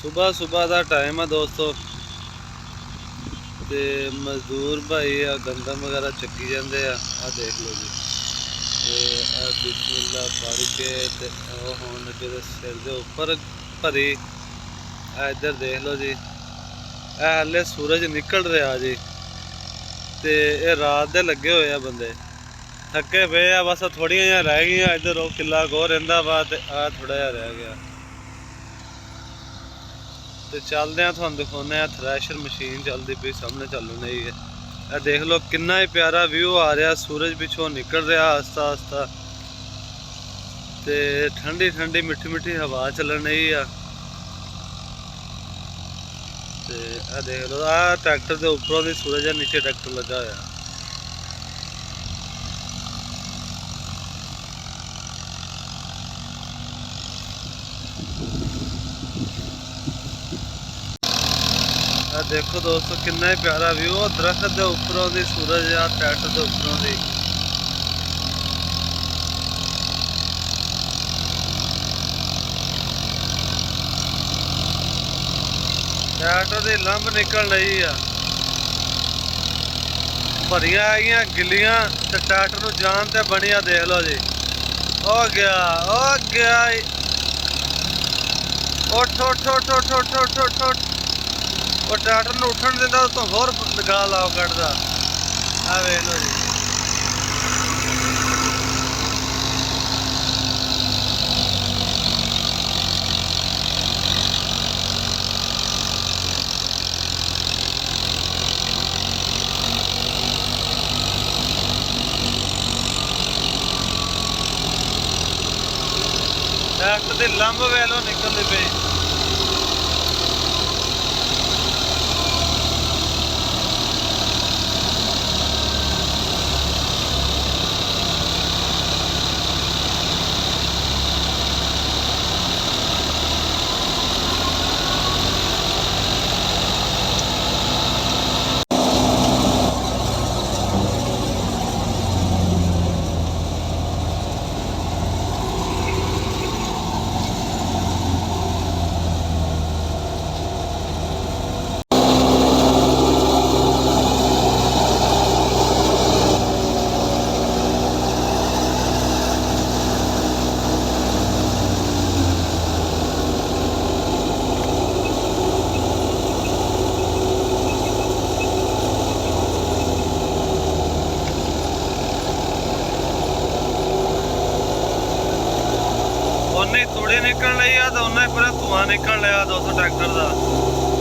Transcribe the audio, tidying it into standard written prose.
सुबह सुबह का टाइम है दोस्तों, ते मजदूर भाई आ गंदम वगैरह चुकी जाते हैं। आ देख लो जी, बिस्मिल्लाह पढ़ के ते होने लगे सिर के उपर भरी। इधर देख लो जी, हले सूरज निकल रहा जी, ते रात दे लगे हुए आ बंदे, थके पे आ बस थोड़िया जिहा रह गई। इधर वो किला गो रहा वा, आ थोड़ा जहा रह गया। तो चलते हैं, थोड़ा दिखाने थ्रैशर मशीन चलती पी सामने चल रही है। यह देख लो कितना ही प्यारा व्यू आ रहा, सूरज पिछों निकल रहा आस्ता आस्ता, ते ठंडी ठंडी मिठी मिठी हवा चलन रही है। देख लो आ ट्रैक्टर के उपरों भी सूरज है, नीचे ट्रैक्टर लगा हुआ। देखो दोस्तों कितना ही प्यारा व्यू, दरख्त के उपरों भी सूरज आ ट्रैक्टर के उपरों भी। ट्रैक्टर की लंब निकल रही है, भरिया आईया गिलियां, ते ट्रैक्टर जान ते बनिया। देख लो जी, ओ गया ओ गया, उठ उठ उठ उठ उठ उठ उठ उठ। वो ट्रैक्टर में उठन देता तो होर गाल आओ कटदा। आ वेख लो जी, ट्रैक्टर की लंब वेख लो निकलती पई। उन्नी तूड़ी निकल रही है, तो उन्ना ही पूरा धुआं निकल रहा दोस्तों ट्रैक्टर का।